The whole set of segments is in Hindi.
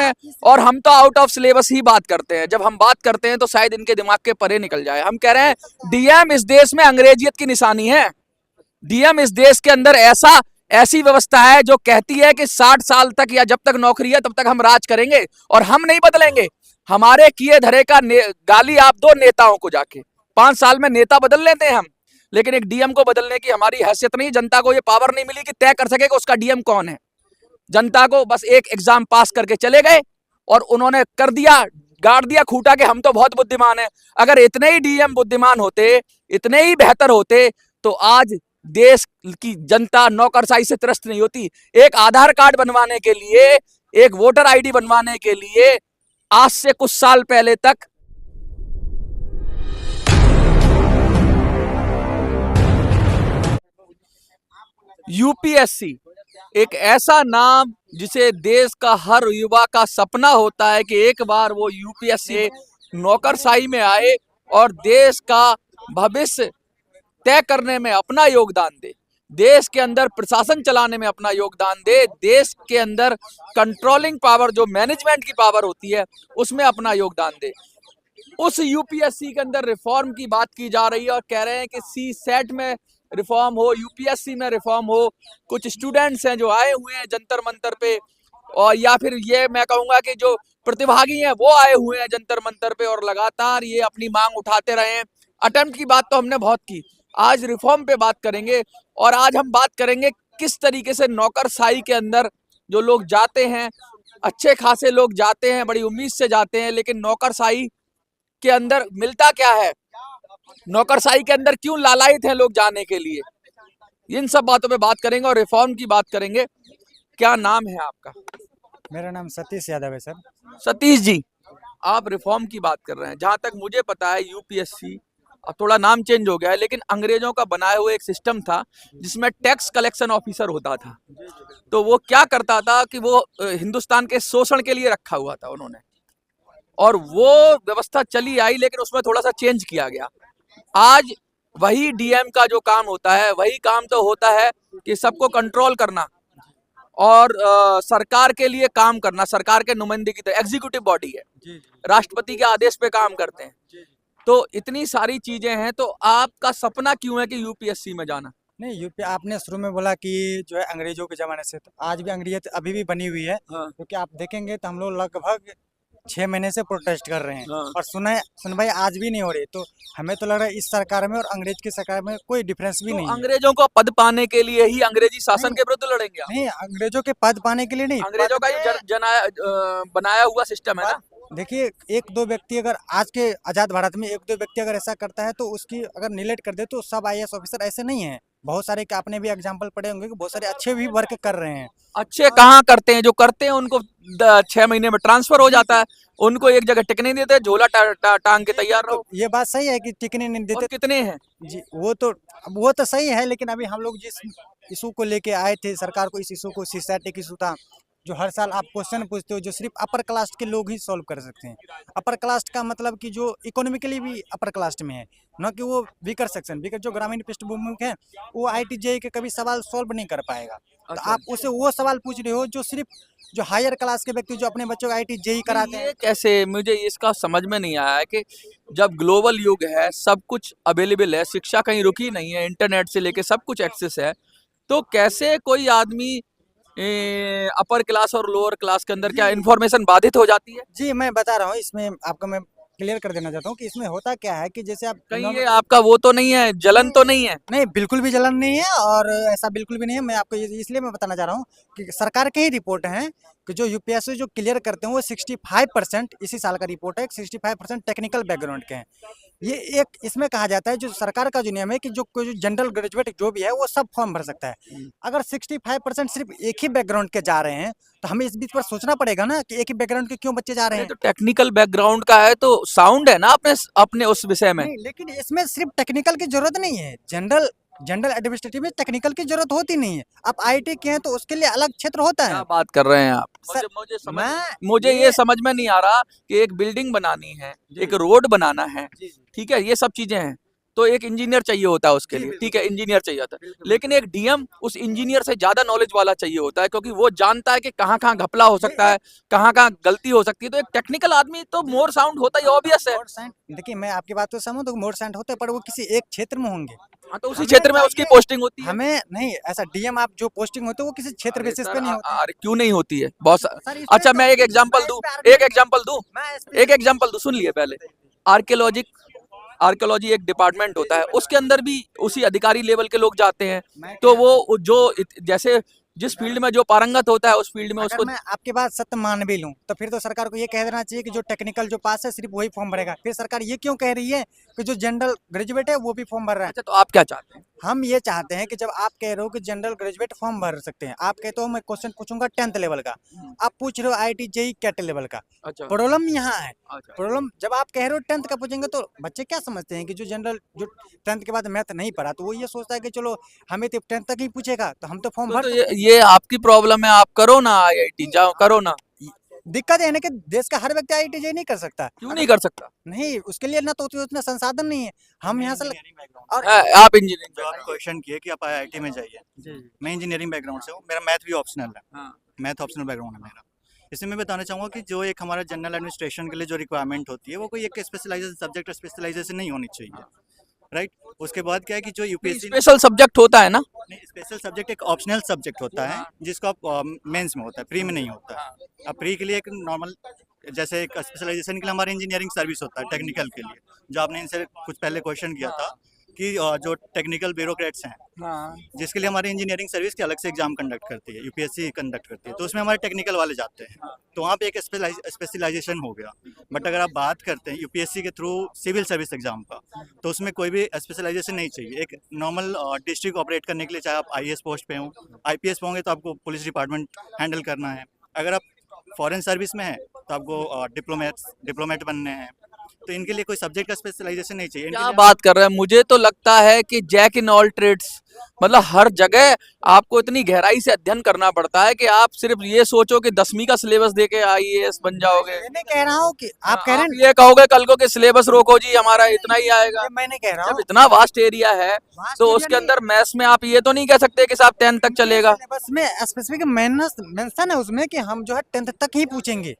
हैं और हम तो आउट ऑफ सिलेबस ही बात करते हैं। जब हम बात करते हैं तो शायद इनके दिमाग के परे निकल जाए। हम कह रहे हैं डीएम इस देश में अंग्रेजियत की निशानी है। डीएम इस देश के अंदर ऐसी व्यवस्था है जो कहती है कि 60 साल तक या जब तक नौकरी है तब तक हम राज करेंगे और हम नहीं बदलेंगे। हमारे किए धरे का गाली आप दो नेताओं को जाके, 5 साल में नेता बदल लेते हैं हम, लेकिन एक डीएम को बदलने की हमारी हैसियत नहीं। जनता को ये पावर नहीं मिली कि तय कर सके कि उसका डीएम कौन है। जनता को बस एक एग्जाम पास करके चले गए और उन्होंने कर दिया, गाड़ दिया खूटा के हम तो बहुत बुद्धिमान हैं। अगर इतने ही डीएम बुद्धिमान होते, इतने ही बेहतर होते तो आज देश की जनता नौकरशाही से त्रस्त नहीं होती। एक आधार कार्ड बनवाने के लिए, एक वोटर आईडी बनवाने के लिए आज से कुछ साल पहले तक यूपीएससी एक ऐसा नाम जिसे देश का हर युवा का सपना होता है कि एक बार वो यूपीएससी नौकरशाही में आए और देश का भविष्य तय करने में अपना योगदान दे, देश के अंदर प्रशासन चलाने में अपना योगदान दे, देश के अंदर कंट्रोलिंग पावर जो मैनेजमेंट की पावर होती है उसमें अपना योगदान दे। उस यूपीएससी के अंदर रिफॉर्म की बात की जा रही है और कह रहे हैं कि सी सेट में रिफॉर्म हो, यूपीएससी में रिफॉर्म हो। कुछ स्टूडेंट्स हैं जो आए हुए हैं जंतर मंतर पे, और या फिर ये मैं कहूंगा कि जो प्रतिभागी हैं वो आए हुए हैं जंतर मंतर पे और लगातार ये अपनी मांग उठाते रहे हैं। अटेम्प्ट की बात तो हमने बहुत की, आज रिफॉर्म पे बात करेंगे। और आज हम बात करेंगे किस तरीके से नौकरशाही के अंदर जो लोग जाते हैं, अच्छे खासे लोग जाते हैं, बड़ी उम्मीद से जाते हैं, लेकिन नौकरशाही के अंदर मिलता क्या है, नौकरशाही के अंदर क्यों लालायित हैं लोग जाने के लिए। इन सब बातों पे बात करेंगे और रिफॉर्म की बात करेंगे। क्या नाम है आपका? मेरा नाम सतीश यादव है सर। सतीश जी, आप रिफॉर्म की बात कर रहे हैं। जहां तक मुझे पता है यूपीएससी अब थोड़ा नाम चेंज हो गया है, लेकिन अंग्रेजों का बनाया हुआ एक सिस्टम था जिसमें टैक्स कलेक्शन ऑफिसर होता था। तो वो क्या करता था कि वो हिंदुस्तान के शोषण के लिए रखा हुआ था उन्होंने, और वो व्यवस्था चली आई, लेकिन उसमें थोड़ा सा चेंज किया गया। आज वही डीएम का जो काम होता है, वही काम तो होता है कि सबको कंट्रोल करना और सरकार के लिए काम करना। सरकार के नुमाइंदे की तरह एग्जीक्यूटिव बॉडी है, राष्ट्रपति के आदेश पे काम करते हैं। तो इतनी सारी चीजें हैं, तो आपका सपना क्यों है कि यूपीएससी में जाना? नहीं, यूपी आपने शुरू में बोला कि जो है अंग्रेजों के ज़माने से, तो आज भी अंग्रेजियत अभी भी बनी हुई है। हाँ। क्योंकि आप देखेंगे तो हम लोग लगभग 6 महीने से प्रोटेस्ट कर रहे हैं। हाँ। और सुनवाई आज भी नहीं हो रही। तो हमें तो लग रहा है इस सरकार में और अंग्रेज की सरकार में कोई डिफरेंस भी तो नहीं है। अंग्रेजों को पद पाने के लिए ही अंग्रेजी शासन के विरुद्ध लड़ेंगे आप? नहीं, अंग्रेजों के पद पाने के लिए नहीं। अंग्रेजों का ये बनाया हुआ सिस्टम है ना। देखिए, एक दो व्यक्ति अगर आज के आज़ाद भारत में एक दो व्यक्ति अगर ऐसा करता है तो उसकी अगर निलेट कर दे तो सब आईएएस ऑफिसर ऐसे नहीं है। बहुत सारे के आपने भी एग्जाम्पल पढ़े होंगे कि बहुत सारे अच्छे भी वर्क कर रहे हैं। अच्छे कहाँ करते हैं? जो करते हैं उनको 6 महीने में ट्रांसफर हो जाता है, उनको एक जगह टिकने नहीं देते, झोला टांग के तैयार रहो। ये बात सही है कि टिकने नहीं और देते। कितने हैं? जी, वो तो सही है, लेकिन अभी हम लोग जिस इशू को लेके आए थे सरकार को, इस इशू को सीसैट एक इशू था जो हर साल आप क्वेश्चन पूछते हो, जो सिर्फ अपर कास्ट के लोग ही सॉल्व कर सकते हैं। अपर कास्ट का मतलब कि जो इकोनॉमिकली भी अपर कास्ट में है, न कि वो वीकर सेक्शन, वीकर जो ग्रामीण पृष्ठभूमि है, वो आईटीजेई के कभी सवाल सॉल्व नहीं कर पाएगा। तो आप उसे वो सवाल पूछ रहे हो जो सिर्फ जो हायर क्लास के व्यक्ति जो अपने बच्चों को आईटीजेई कराते हैं। कैसे, मुझे इसका समझ में नहीं आया है कि जब ग्लोबल युग है, सब कुछ अवेलेबल है, शिक्षा कहीं रुकी नहीं है, इंटरनेट से लेके सब कुछ एक्सेस है, तो कैसे कोई आदमी अपर क्लास और लोअर क्लास के अंदर क्या इंफॉर्मेशन बाधित हो जाती है? जी, मैं बता रहा हूँ, इसमें आपको मैं क्लियर कर देना चाहता हूँ कि इसमें होता क्या है कि जैसे आप कहीं ये आपका वो तो नहीं है, जलन तो नहीं है? नहीं, बिल्कुल भी जलन नहीं है और ऐसा बिल्कुल भी नहीं है। मैं आपको इसलिए मैं बताना चाह रहा हूँ कि सरकार के ही रिपोर्ट हैं कि जो यूपीएससी जो क्लियर करते हैं वो 65% इसी साल का रिपोर्ट है, 65% टेक्निकल बैकग्राउंड के हैं। ये एक इसमें कहा जाता है जो सरकार का जो नियम है कि जो कोई जनरल ग्रेजुएट जो भी है वो सब फॉर्म भर सकता है। अगर 65% सिर्फ एक ही बैकग्राउंड के जा रहे हैं तो हमें इस बीच पर सोचना पड़ेगा ना कि एक ही बैकग्राउंड के क्यों बच्चे जा रहे हैं। तो टेक्निकल बैकग्राउंड का है तो साउंड है ना अपने अपने उस विषय में। नहीं, लेकिन इसमें सिर्फ टेक्निकल की जरूरत नहीं है। जनरल एडमिनिस्ट्रेटिव में टेक्निकल की जरूरत होती नहीं है। आप आईटी के हैं तो उसके लिए अलग क्षेत्र होता है। क्या बात कर रहे हैं आप? सर, मुझे ये समझ में नहीं आ रहा कि एक बिल्डिंग बनानी है, एक रोड बनाना है, ठीक है, ये सब चीजें हैं, तो एक इंजीनियर चाहिए होता है उसके लिए, ठीक है, इंजीनियर चाहिए होता है, लेकिन एक डीएम उस इंजीनियर से ज्यादा नॉलेज वाला चाहिए होता है, क्योंकि वो जानता है कि कहाँ कहाँ घपला हो सकता है, कहाँ कहाँ गलती हो सकती है। तो एक टेक्निकल आदमी तो मोर साउंड होता ही ऑब्वियस है। मोर साइंट देखिए, मैं आपकी बात तो समझ तो मोर साइंट होते हैं, पर वो किसी एक क्षेत्र में होंगे। हाँ, तो उसी हमें क्षेत्र में उसकी चाहिए- पोस्टिंग होती है। हमें नहीं, ऐसा डीएम आप जो पोस्टिंग होते हैं वो किसी क्षेत्र अरे बेसिस सर, पे नहीं होते हैं। अरे क्यों नहीं होती है, बहुत सर, इस पे अच्छा, तो मैं एक एग्जांपल मैं दूं, इस पे एक एग्जांपल दूं, मैं इस पे- एक एग्जांपल दूं, सुन लिए पहले। आर्कियोलॉजी एक डिपार्टमेंट होता है, उसके अंदर भी उसी अधिकारी लेवल के लोग जाते हैं। मैं तो कह- वो जो जैसे जिस फील्ड में जो पारंगत होता है उस फील्ड में अगर उसको मैं आपकी बात सत्य मान भी लूं, तो फिर तो सरकार को ये कह देना चाहिए कि जो टेक्निकल जो पास है सिर्फ वही फॉर्म भरेगा। फिर सरकार ये क्यों कह रही है कि जो जनरल ग्रेजुएट है वो भी फॉर्म भर रहा है? अच्छा, तो आप क्या चाहते हैं? हम ये चाहते हैं कि जब आप कह रहे हो कि जनरल ग्रेजुएट फॉर्म भर सकते हैं, आप कहते हो मैं क्वेश्चन पूछूंगा 10th लेवल का, आप पूछ रहे हो IIT JEE कैट लेवल का। अच्छा प्रॉब्लम यहाँ है, अच्छा प्रॉब्लम जब आप कह रहे हो 10th का पूछेंगे तो बच्चे क्या समझते हैं कि जो 10th के बाद मैथ नहीं पढ़ा तो वो ये सोचता है कि चलो हमें तो 10th तक ही पूछेगा तो हम तो फॉर्म भर तो सकते ये आपकी प्रॉब्लम है, आप करो ना IIT, जाओ करो ना। हैं। दिक्कत ये है ना कि देश का हर व्यक्ति IIT JEE नहीं कर सकता। क्यों नहीं कर सकता? नहीं, उसके लिए ना तो उतना संसाधन नहीं है। हम यहाँ से और आप इंजीनियरिंग जो आप क्वेश्चन किए कि आप IIT में जाइए, जी मैं इंजीनियरिंग बैकग्राउंड से हूँ, मेरा मैथ भी ऑप्शनल है, हाँ, मैथ ऑप्शनल बैकग्राउंड है मेरा। इसमें मैं बताना चाहूँगा कि जो एक हमारा जनरल एडमिनिस्ट्रेशन के लिए जो रिक्वायरमेंट होती है वो कोई एक स्पेशलाइजेशन सब्जेक्ट स्पेशलाइजेशन नहीं होनी चाहिए, राइट। उसके बाद क्या है कि जो यूपीएससी स्पेशल सब्जेक्ट होता है ना। स्पेशल सब्जेक्ट एक ऑप्शनल सब्जेक्ट होता है जिसको आप मेंस में होता है, प्री में नहीं होता है। अब प्री के लिए एक नॉर्मल जैसे एक स्पेशलाइजेशन के लिए हमारे इंजीनियरिंग सर्विस होता है टेक्निकल के लिए, जो आपने इनसे कुछ पहले क्वेश्चन किया था कि जो टेक्निकल ब्यूरोक्रेट्स हैं हाँ, जिसके लिए हमारी इंजीनियरिंग सर्विस के अलग से एग्जाम कंडक्ट करती है, यूपीएससी कंडक्ट करती है, तो उसमें हमारे टेक्निकल वाले जाते हैं, तो वहाँ पे एक स्पेशलाइजेशन हो गया। बट अगर आप बात करते हैं यूपीएससी के थ्रू सिविल सर्विस एग्जाम का, तो उसमें कोई भी स्पेशलाइजेशन नहीं चाहिए। एक नॉर्मल डिस्ट्रिक्ट ऑपरेट करने के लिए, चाहे आप IAS पोस्ट पे हों, IPS पे होंगे तो आपको पुलिस डिपार्टमेंट हैंडल करना है। अगर आप फॉरेन सर्विस में हैं तो आपको डिप्लोमेट बनने हैं, तो इनके लिए कोई सब्जेक्ट का स्पेशलाइजेशन नहीं चाहिए। इनके क्या लिए बात कर रहे हैं, मुझे तो लगता है कि जैक इन ऑल ट्रेड्स, मतलब हर जगह आपको इतनी गहराई से अध्ययन करना पड़ता है कि आप सिर्फ ये सोचो कि 10वीं का सिलेबस दे के IAS बन जाओगे। मैं नहीं कह रहा हूँ कि आप कह रहे हैं, ये कहोगे कल को कि सिलेबस रोको जी, हमारा इतना ही आएगा। ये मैं नहीं कह रहा जब हूँ। इतना वास्ट एरिया है Vast तो area उसके नहीं- अंदर मैथ्स में आप ये तो नहीं कह सकते कि साहब 10 तक चलेगा। सिलेबस में स्पेसिफिक मेंशन है उसमें कि हम जो है 10th तक ही पूछेंगे।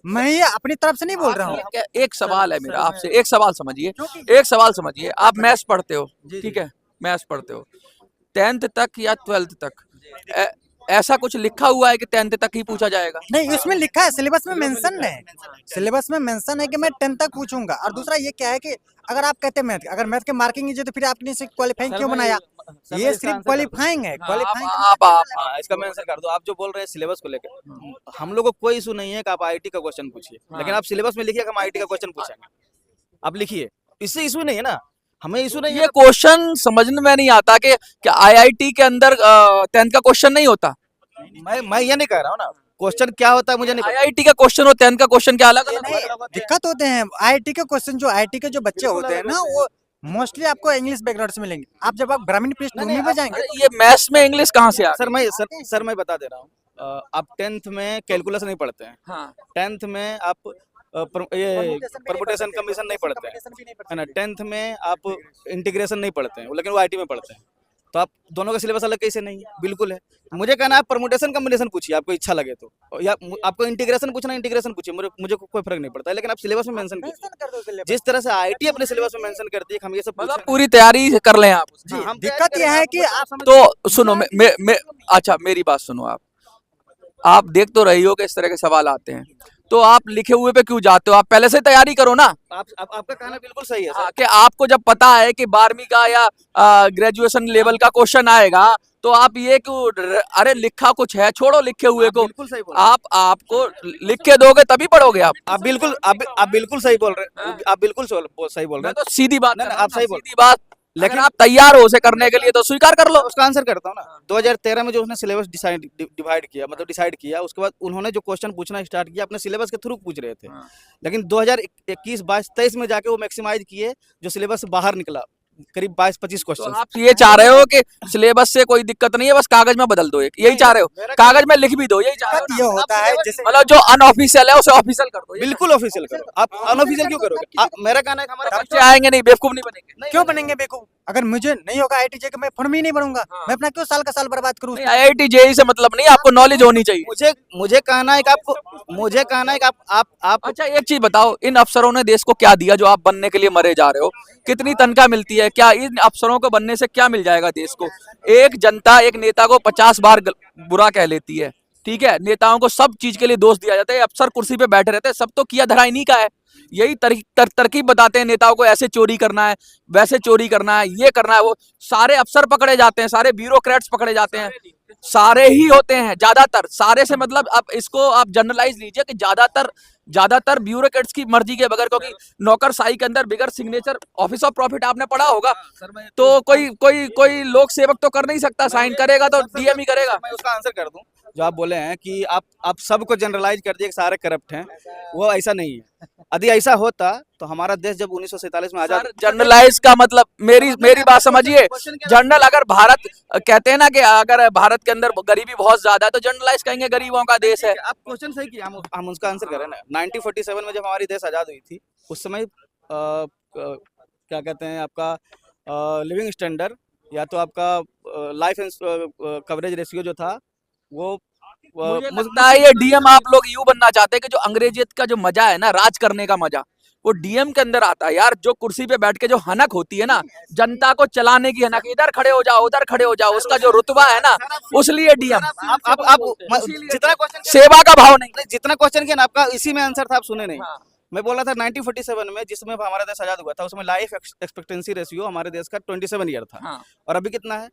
मैं ये अपनी तरफ से नहीं बोल रहा हूँ। एक सवाल है मेरा आपसे, एक सवाल समझिए, क्योंकि- एक सवाल समझिए, आप मैथ्स पढ़ते हो, जी, ठीक है, मैथ्स पढ़ते हो, 10th तक या 12th तक ऐसा कुछ लिखा हुआ है कि 10th तक ही पूछा जाएगा? नहीं, उसमें लिखा है, सिलेबस में मेंशन है, सिलेबस में मेंशन है कि मैं 10th तक पूछूंगा। और दूसरा ये क्या है कि अगर आप कहते हैं मैथ, अगर मैथ के मार्किंग है तो फिर आपने इसे क्वालिफाइंग क्यों बनाया? ये सिर्फ क्वालिफाइंग है, क्वालिफाइंग आप हाँ, इसका मैं आंसर कर दूं। आप जो बोल रहे हैं सिलेबस को लेकर, हम लोग को कोई इशू नहीं है कि आप IIT का क्वेश्चन पूछिए, लेकिन आप सिलेबस में लिखिए कि हम IIT का क्वेश्चन पूछेंगे, आप लिखिए, इससे इशू नहीं है ना, हमें इशू नहीं ये है। क्वेश्चन समझने में नहीं आता कि IIT के अंदर 10th का क्वेश्चन नहीं होता। मैं ये नहीं कह रहा हूँ ना, क्वेश्चन क्या होता है मुझे नहीं पता। IIT का क्वेश्चन और 10th का क्वेश्चन क्या अलग ये अलग नहीं, होता है? दिक्कत होते हैं IIT के क्वेश्चन, जो IIT के जो बच्चे होते हैं ना वो मोस्टली आपको इंग्लिश बैकग्राउंड से मिलेंगे। आप जब आप ग्रामीण पृष्ठभूमि में जाएंगे अरे ये मैथ्स में इंग्लिश कहाँ से आ गई? सर मैं बता दे रहा हूँ, आप 10th में कैलकुलस नहीं पढ़ते हैं, हाँ, 10th में आप ये परमुटेशन कमीशन नहीं पढ़ते हैं, है ना, 10th में आप इंटीग्रेशन नहीं पढ़ते हैं, लेकिन वो IIT में पढ़ते हैं, तो आप दोनों का सिलेबस अलग कैसे नहीं है? बिल्कुल है। मुझे कहना है परमुटेशन कम्बिनेशन पूछिए, आपको इच्छा लगे तो, या आपको इंटीग्रेशन पूछना इंटीग्रेशन पूछिए, मुझे कोई फर्क नहीं पड़ता है, लेकिन आप सिलेबस में मेंशन कीजिए। मेंशन कर दो सिलेबस। जिस तरह से IIT अपने सिलेबस में मेंशन करती है कि हम ये सब मतलब पूछेंगे। पूरी तैयारी कर लें आप। जी, हाँ, हम दिक्कत तैयारी यह है करें, कि आप आप तो सुनो, अच्छा मेरी बात सुनो, आप देख तो रही हो कि इस तरह के सवाल आते हैं, तो आप लिखे हुए पे क्यों जाते हो? आप पहले से तैयारी करो ना। आपका कहना बिल्कुल सही है हाँ, सर। कि आपको जब पता है कि 12वीं का या ग्रेजुएशन लेवल का क्वेश्चन आएगा तो आप ये क्यों, अरे लिखा कुछ है, छोड़ो लिखे हुए को, बिल्कुल सही बोल रहे हैं। आपको लिख के दोगे तभी पढ़ोगे आप। आप बिल्कुल सही बोल रहे हैं, आप बिल्कुल सही बोल रहे मैं हैं। तो सीधी बात नहीं, कर नहीं, रहा हूँ आप सही ना, बोल सीधी बात। लेकिन आप तैयार हो उसे करने के लिए तो स्वीकार कर लो। मैं उसका आंसर करता हूँ ना, 2013 में जो उसने सिलेबस डिवाइड किया, मतलब डिसाइड किया, उसके बाद उन्होंने जो क्वेश्चन पूछना स्टार्ट किया अपने सिलेबस के थ्रू पूछ रहे थे, लेकिन 2021, 22, 23 में जाके वो मैक्सिमाइज किए जो सिलेबस से बाहर निकला, करीब 22-25 तो क्वेश्चन। आप ये चाह रहे हो कि सिलेबस से कोई दिक्कत नहीं है, बस कागज में बदल दो, एक यही चाह रहे हो, कागज में लिख भी दो, यही चाह रहे हो ये होता है जैसे ना? मतलब जो अनऑफिशियल है उसे ऑफिशियल कर दो, बिल्कुल ऑफिशियल करो, आप अनऑफिशियल क्यों करोगे? मेरा कहना है कि हमारे बच्चे आएंगे नहीं, बेवकूफ नहीं बनेंगे। क्यों बनेंगे बेवकूफ? अगर मुझे नहीं होगा IIT मैं फॉर्म ही नहीं भरूंगा, मैं अपना क्यों साल का साल बर्बाद करूँ? नहीं, IIT JEE से मतलब नहीं, आपको नॉलेज होनी चाहिए। मुझे कहना है कि आपको, मुझे कहना है कि आप अच्छा एक चीज बताओ, इन अफसरों ने देश को क्या दिया जो आप बनने के लिए मरे जा रहे हो? कितनी तनख्वाह मिलती है? क्या इन अफसरों को बनने से क्या मिल जाएगा देश को? एक जनता एक नेता को 50 बार बुरा कह लेती है, ठीक है, नेताओं को सब चीज के लिए दोष दिया जाता है, अफसर कुर्सी पे बैठे रहते हैं, सब तो किया धरा इन्हीं का है। यही तरकीब बताते हैं नेताओं को, ऐसे चोरी करना है, वैसे चोरी करना है, ये करना है, वो सारे अफसर पकड़े जाते हैं, सारे ब्यूरोक्रेट्स पकड़े जाते हैं, सारे ही होते हैं, ज्यादातर, सारे से मतलब आप इसको आप जनरलाइज लीजिए कि ज्यादातर ब्यूरोक्रेट्स की मर्जी के बगैर, क्योंकि नौकरशाही के अंदर बिगर सिग्नेचर ऑफिस ऑफ प्रॉफिट आपने पढ़ा होगा, तो कोई लोक सेवक तो कर नहीं सकता, साइन करेगा तो DM ही करेगा। मैं उसका आंसर कर दूं, जो आप बोले हैं कि आप सबको जनरलाइज कर दिए कि सारे करप्ट हैं, वो ऐसा नहीं है। यदि ऐसा होता तो हमारा देश जब 1947 में आजाद, जनरलाइज का मतलब मेरी बात समझिए, जनरल अगर भारत कहते हैं ना कि अगर भारत के अंदर गरीबी बहुत ज्यादा है तो जनरलाइज कहेंगे गरीबों का देश है। आप क्वेश्चन सही किया, हम उसका आंसर करें ना। 1947 में जब हमारी देश आजाद हुई थी, उस समय क्या कहते हैं आपका लिविंग स्टैंडर्ड या तो आपका लाइफ कवरेज रेशियो जो था वो मुझे लगता है ये DM आप लोग यूं बनना चाहते हैं कि जो अंग्रेजियत का जो मजा है ना, राज करने का मजा, वो DM के अंदर आता है यार। जो कुर्सी पे बैठ के जो हनक होती है ना, जनता को चलाने की हनक, इधर खड़े हो जाओ उधर खड़े हो जाओ, उसका जो रुतबा है ना, उसलिए DM। आप जितना क्वेश्चन सेवा का भाव नहीं। जितना क्वेश्चन किया ना आपका, इसी में आंसर था, आप सुने नहीं। मैं बोला था 1947 में जिसमें हमारा देश आजाद हुआ था, उसमें लाइफ एक्सपेक्टेंसी रेशियो हमारे देश का 27 ईयर था, और अभी कितना है?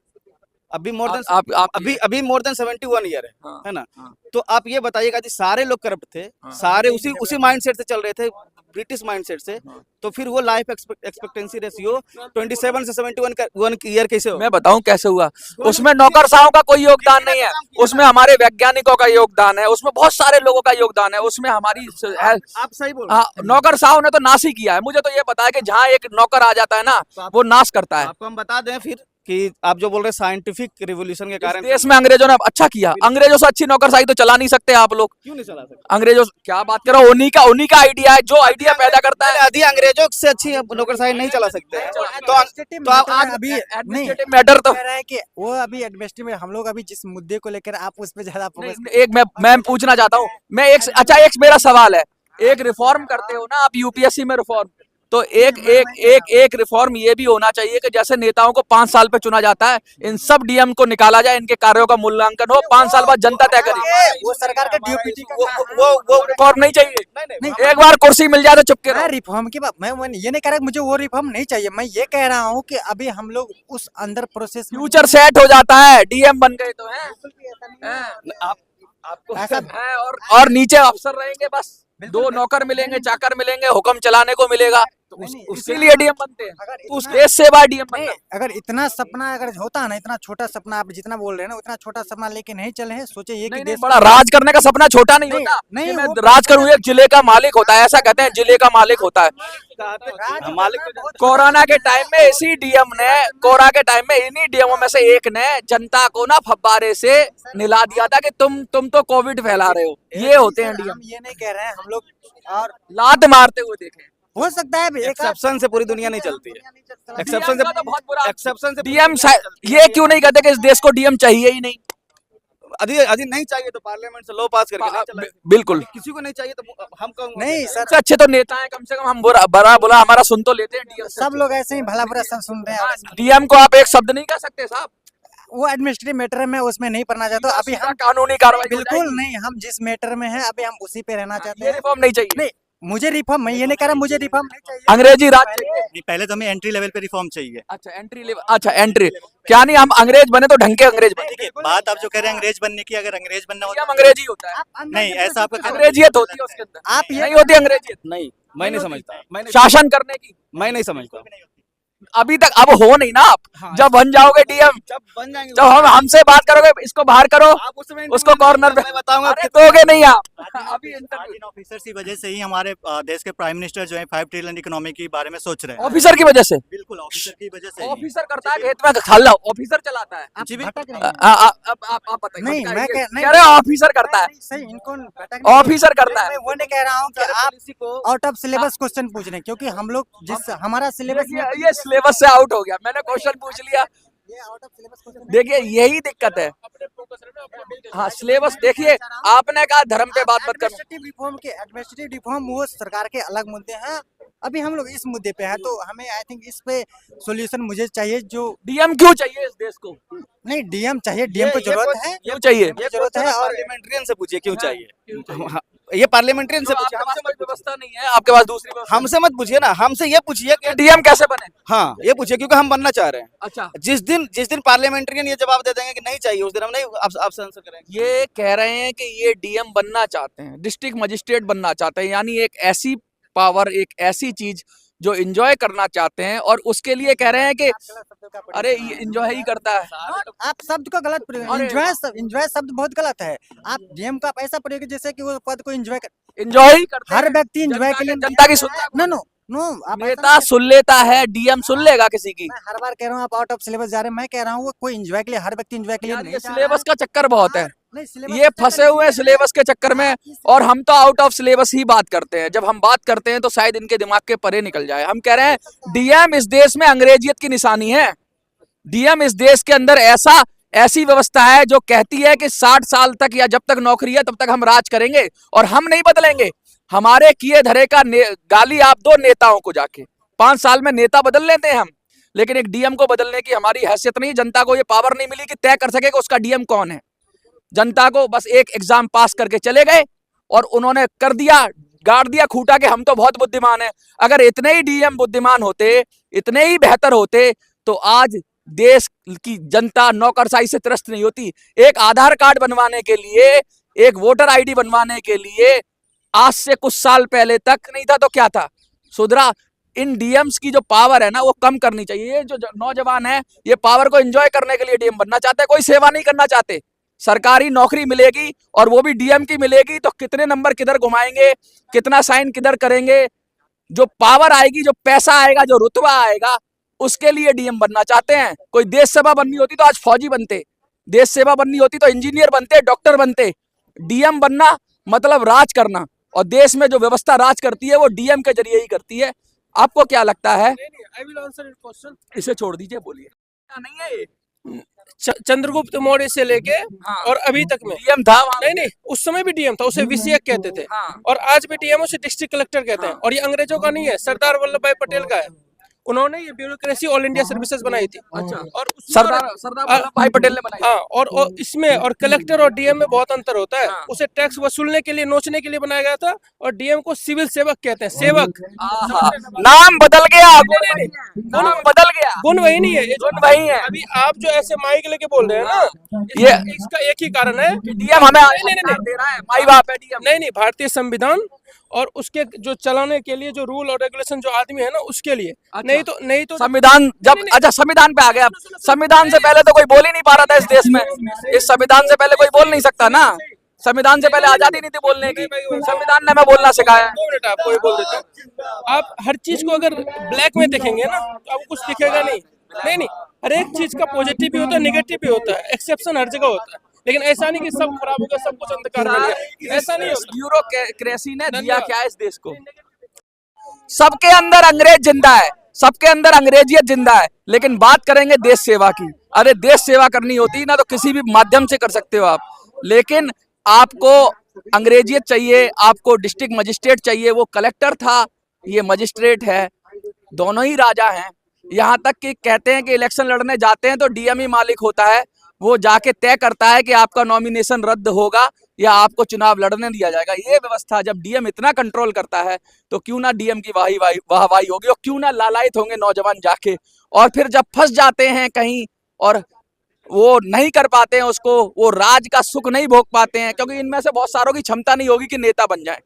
अभी मोर देन अभी मोर देन 71 ईयर है ना? तो आप ये बताइएगा कि सारे लोग करप्ट थे, सारे उसी माइंडसेट से चल रहे थे, ब्रिटिश माइंडसेट से, तो फिर वो लाइफ एक्सपेक्टेंसी रेशियो 27 से 71 ईयर कैसे हो? मैं बताऊं कैसे हुआ? उसमें नौकरशाहों का कोई योगदान नहीं है, उसमें हमारे वैज्ञानिकों का योगदान है, उसमें बहुत सारे लोगों का योगदान है, उसमें हमारी आप सही बोल रहे हैं। नौकरशाहों ने तो नाश ही किया है। मुझे तो ये पता है कि जहाँ एक नौकर आ जाता है ना, वो नाश करता है। आपको हम बता दें फिर कि आप जो बोल रहे हैं साइंटिफिक रिवोल्यूशन के कारण देश में अंग्रेजों ने अच्छा किया, अंग्रेजों से अच्छी नौकरशाही तो चला नहीं सकते आप लोग। क्यों नहीं चला सकते? अंग्रेजों क्या बात कर रहे हो? उन्हीं का आइडिया है, जो आइडिया पैदा करता है। यदि अंग्रेजों से अच्छी नौकरशाही नहीं चला सकते तो आप आज अभी एडमिनिस्ट्रेटिव मैटर तो कह रहे हैं कि वो अभी एडमिनिस्ट्रेटिव में हम लोग अभी जिस मुद्दे को लेकर आप उस पे ज्यादा फोकस एक मैं पूछना चाहता हूँ, मैं एक मेरा सवाल है, एक रिफॉर्म करते हो ना आप UPSC में रिफॉर्म, तो एक रिफॉर्म ये भी होना चाहिए कि जैसे नेताओं को 5 साल पे चुना जाता है, इन सब DM को निकाला जाए, इनके कार्यों का मूल्यांकन हो, 5 साल बाद जनता तय करे। वो सरकार का DPT वो रिफॉर्म नहीं चाहिए। एक बार कुर्सी मिल जाए तो चुपके रहो। रिफॉर्म की बात मैं ये नहीं कह रहा मुझे वो रिफॉर्म नहीं चाहिए, मैं ये कह रहा हूँ कि अभी हम लोग उस अंदर प्रोसेस फ्यूचर सेट हो जाता है, DM बन गए तो है आपको ऐसा है, और नीचे अफसर रहेंगे, बस 2 नौकर मिलेंगे, चाकर मिलेंगे, हुक्म चलाने को मिलेगा, उसके लिए DM बनते हैं। उस देश सेवा DM बनना। अगर इतना सपना अगर होता ना, इतना छोटा सपना आप जितना बोल रहे हैं ना, उतना छोटा सपना लेके नहीं चले हैं, सोचे ये कि नहीं, देश बड़ा राज करने का सपना छोटा नहीं होता। नहीं, मैं वो राज करूं, एक जिले का मालिक होता है, ऐसा कहते हैं, जिले का मालिक होता है। कोरोना के टाइम में इसी DM ने, कोरोना के टाइम में इन्हीं DMओं में से एक ने जनता को ना फब्बारे से निला दिया था कि तुम तो कोविड फैला रहे हो। ये होते हैं DM। हम ये नहीं कह रहे हैं हम लोग, और लात मारते हुए देखे। हो सकता है एक एक्सेप्शन से पूरी दुनिया नहीं चलती है। एक्सेप्शन से तो बहुत बुरा। एक्सेप्शन से DM ये क्यों नहीं कहते कि इस देश को DM चाहिए ही नहीं? यदि नहीं चाहिए तो पार्लियामेंट से लॉ पास करके नहीं चलाएं। बिल्कुल किसी को नहीं चाहिए तो हम कहूँगा नहीं सर, सबसे अच्छे तो नेता हैं, कम से कम हम बुरा बुला हमारा सुन तो लेते हैं। DM से सब लोग ऐसे ही भला बुरा सब सुन रहे हैं। DM को आप एक शब्द नहीं कह सकते साहब। वो एडमिनिस्ट्रेटिव मैटर में उसमें नहीं पढ़ना चाहता, अभी हम कानूनी कार्रवाई बिल्कुल नहीं, हम जिस मैटर में है अभी हम उसी पे रहना चाहते ये हैं। रिफॉर्म नहीं चाहिए। नहीं मुझे रिफॉर्म, मैं ये नहीं कह रहा मुझे रिफॉर्म नहीं चाहिए। अंग्रेजी राज चाहिए। नहीं, पहले तो हमें एंट्री लेवल पे रिफॉर्म चाहिए। अच्छा एंट्री लेवल, अच्छा एंट्री क्या नहीं, हम अंग्रेज बने तो ढंग के अंग्रेज बने। देखिए बात आप जो कह रहे हैं अंग्रेज बनने की, अगर अंग्रेज बनना हो हम अंग्रेजी होता है, नहीं, ऐसा आपका अंग्रेजियत होती है उसके अंदर, आप ये नहीं होती अंग्रेजियत। नहीं, मैं नहीं समझता, शासन करने की मैं नहीं समझता। अभी तक अब हो नहीं ना आप। हाँ, जब बन जाओगे डीएम, जब बन जाएंगे जब हम हमसे बात करोगे इसको बाहर करो, आप उस समय उसको कॉर्नर पे, मैं बताऊंगा अरे दोगे नहीं आप। अभी इन ऑफिसर्स की वजह से ही हमारे देश के प्राइम मिनिस्टर जो है 5 ट्रिलियन इकोनॉमी के बारे में सोच रहे हैं। ऑफिसर की वजह से, बिल्कुल ऑफिसर की वजह से ही। ऑफिसर करता है खेत में खाला, ऑफिसर चलाता है। आप जी भी- भटक रहे आ- हैं। आ- आ- आप बताइए। नहीं, मैं कह नहीं, कह रहे ऑफिसर करता है, नहीं, सही इनको भटक नहीं, ऑफिसर करता है। मैं वो नहीं कह रहा हूँ कि आप किसी को आउट ऑफ सिलेबस क्वेश्चन पूछ रहे हैं, क्योंकि हम लोग जिस हमारा सिलेबस ये सिलेबस से आउट हो गया, मैंने क्वेश्चन पूछ लिया। ये आउट ऑफ सिलेबस क्वेश्चन देखिए यही दिक्कत है। हाँ सिलेबस देखिए, आपने कहा धर्म पे बात मत करो। एडमिनिस्ट्रेटिव रिफॉर्म वो सरकार के अलग मुद्दे हैं। अभी हम लोग इस मुद्दे पे हैं, तो हमें आई थिंक इस पे सॉल्यूशन मुझे चाहिए। जो डीएम क्यों चाहिए इस देश को? नहीं, डीएम चाहिए, डीएम को जरूरत है, क्यों चाहिए? ये जरूरत है। और पार्लियामेंट्रियन से पूछिए क्यों चाहिए। हाँ, ये पार्लियामेंट्रियन से तो पूछिए, आपके पास कोई व्यवस्था नहीं है, आपके पास दूसरी व्यवस्था हमसे मत पूछिए ना, हमसे ये पूछिए कि डीएम कैसे बने? हाँ ये पूछिए क्योंकि हम बनना चाह रहे हैं। अच्छा, जिस दिन पार्लियामेंट्रियन ये जवाब दे देंगे कि नहीं चाहिए, उस दिन हम नहीं आपसे आंसर करेंगे। ये कह रहे हैं कि ये डीएम बनना चाहते हैं, डिस्ट्रिक्ट मजिस्ट्रेट बनना चाहते हैं, यानी एक ऐसी पावर, एक ऐसी चीज जो एंजॉय करना चाहते हैं, और उसके लिए कह रहे हैं कि अरे ये एंजॉय ही करता है। आप शब्द का गलत प्रयोग, अरे एंजॉय शब्द बहुत गलत है। आप डीएम का आप ऐसा प्रयोग जैसे कि वो पद को एंजॉय कर, एंजॉय ही करते हर हैं। व्यक्ति एंजॉय के लिए जनता की सुनता है। नो नो नो, आप ऐसा नेता सुन लेता है, डीएम सुन लेगा किसी की? मैं हर बार कह रहा हूँ आप आउट ऑफ सिलेबस जा रहे हैं। मैं कह रहा हूँ वो कोई एंजॉय के लिए, हर व्यक्ति एंजॉय के लिए यार नहीं ये जा रहा सिलेबस का चक्कर बहुत है, नहीं, syllabus ये का फंसे चक्कर हुए हैं इसलिए सिलेबस के चक्कर में, और हम तो आउट ऑफ सिलेबस ही बात करते हैं। जब हम बात करते हैं तो शायद इनके दिमाग के परे निकल जाए। हम कह रहे हैं डीएम इस देश में अंग्रेजियत की निशानी है। डीएम इस देश के अंदर ऐसी व्यवस्था है जो कहती है कि 60 साल तक या जब तक नौकरी है तब तक हम राज करेंगे और हम नहीं बदलेंगे। हमारे किए धरे का गाली आप दो नेताओं को जाके, 5 साल में नेता बदल लेते हैं हम, लेकिन एक डीएम को बदलने की हमारी हैसियत नहीं। जनता को ये पावर नहीं मिली कि तय कर सके कि उसका डीएम कौन है। जनता को बस एक एग्जाम पास करके चले गए और उन्होंने कर दिया, गाड़ दिया खूटा के हम तो बहुत बुद्धिमान है। अगर इतने ही डीएम बुद्धिमान होते, इतने ही बेहतर होते, तो आज देश की जनता नौकरशाही से त्रस्त नहीं होती। एक आधार कार्ड बनवाने के लिए, एक वोटर आईडी बनवाने के लिए आज से कुछ साल पहले तक नहीं था, तो क्या था? सुधरा। इन डीएम्स की जो पावर है ना वो कम करनी चाहिए। ये जो नौजवान है ये पावर को एंजॉय करने के लिए डीएम बनना चाहते हैं, कोई सेवा नहीं करना चाहते। सरकारी नौकरी मिलेगी और वो भी डीएम की मिलेगी तो कितने नंबर किधर घुमाएंगे, कितना साइन किधर करेंगे। जो पावर आएगी, जो पैसा आएगा, जो रुतबा आएगा, उसके लिए डीएम बनना चाहते हैं। कोई देश सेवा बननी होती तो आज फौजी बनते, देश सेवा बननी होती तो इंजीनियर बनते, डॉक्टर बनते। डीएम बनना मतलब राज करना, और देश में जो व्यवस्था राज करती है वो डीएम के जरिए ही करती है। आपको क्या लगता है? I will answer your question. इसे छोड़ दीजिए, बोलिए। नहीं है ये चंद्रगुप्त मौर्य से लेके हाँ। और अभी तक में डीएम था वहाँ। नहीं, उस समय भी डीएम था, उसे विषयक कहते थे। हाँ। और आज भी डीएम उसे डिस्ट्रिक्ट कलेक्टर कहते हैं। और ये अंग्रेजों का नहीं है, सरदार वल्लभ भाई पटेल का है। उन्होंने ये ब्यूरोक्रेसी ऑल इंडिया सर्विसेज बनाई थी। अच्छा। और उसमें सरदार वल्लभ भाई पटेल ने बनाई। हाँ, और इसमें और कलेक्टर और डीएम में बहुत अंतर होता है। हाँ। उसे टैक्स वसूलने के लिए, नोचने के लिए बनाया गया था। और डीएम को सिविल सेवक कहते हैं, सेवक। आहा, नाम बदल गया, नहीं, नाम बदल गया, गुण वही नहीं है, ये जो गुण वही है। अभी आप जो ऐसे माइक लेके बोल रहे हैं ना, ये इसका एक ही कारण है। डीएम हमें नहीं। दे रहा है, माई बाप है डीएम। नहीं, भारतीय संविधान और उसके जो चलाने के लिए जो रूल और रेगुलेशन जो आदमी है ना, उसके लिए। अच्छा। नहीं तो संविधान जब, नहीं। अच्छा संविधान पे आ गया। संविधान से पहले तो कोई बोल ही नहीं पा रहा था इस देश में। इस संविधान से पहले कोई बोल नहीं सकता ना। संविधान से पहले आजादी नहीं थी बोलने की, संविधान ने हमें बोलना सिखाया है। 2 मिनट आपको ये बोल देता हूँ। आप हर चीज को अगर ब्लैक में देखेंगे ना तो आपको कुछ दिखेगा नहीं। हर एक चीज का पॉजिटिव भी होता है, नेगेटिव भी होता है, एक्सेप्शन हर जगह होता है। लेकिन ऐसा नहीं कि सब खराब हो गया, सब कुछ अंधकार बन गया, ऐसा नहीं होता। ब्यूरोक्रेसी ने दिया धन्यवाद। क्या है इस देश को? सबके अंदर अंग्रेज जिंदा है, सबके अंदर अंग्रेजियत जिंदा है, लेकिन बात करेंगे देश सेवा की। अरे देश सेवा करनी होती ना तो किसी भी माध्यम से कर सकते हो आप, लेकिन आपको अंग्रेजियत चाहिए, आपको डिस्ट्रिक्ट मजिस्ट्रेट चाहिए। वो कलेक्टर था, ये मजिस्ट्रेट है, दोनों ही राजा हैं। यहाँ तक कि कहते हैं कि इलेक्शन लड़ने जाते हैं तो डीएम ही मालिक होता है, वो जाके तय करता है कि आपका नॉमिनेशन रद्द होगा या आपको चुनाव लड़ने दिया जाएगा। ये व्यवस्था जब डीएम इतना कंट्रोल करता है तो क्यों ना डीएम की वाहवाही होगी, और क्यों ना लालायित होंगे नौजवान जाके। और फिर जब फंस जाते हैं कहीं और वो नहीं कर पाते हैं उसको, वो राज का सुख नहीं भोग पाते हैं, क्योंकि इनमें से बहुत सारों की क्षमता नहीं होगी कि नेता बन जाए।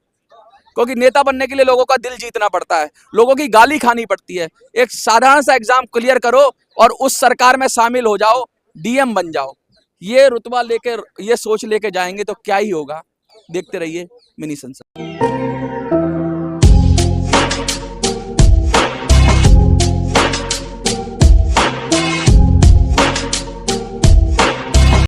क्योंकि नेता बनने के लिए लोगों का दिल जीतना पड़ता है, लोगों की गाली खानी पड़ती है। एक साधारण सा एग्जाम क्लियर करो और उस सरकार में शामिल हो जाओ, डीएम बन जाओ। ये रुतबा लेकर, ये सोच लेके जाएंगे तो क्या ही होगा। देखते रहिए मिनी संसद।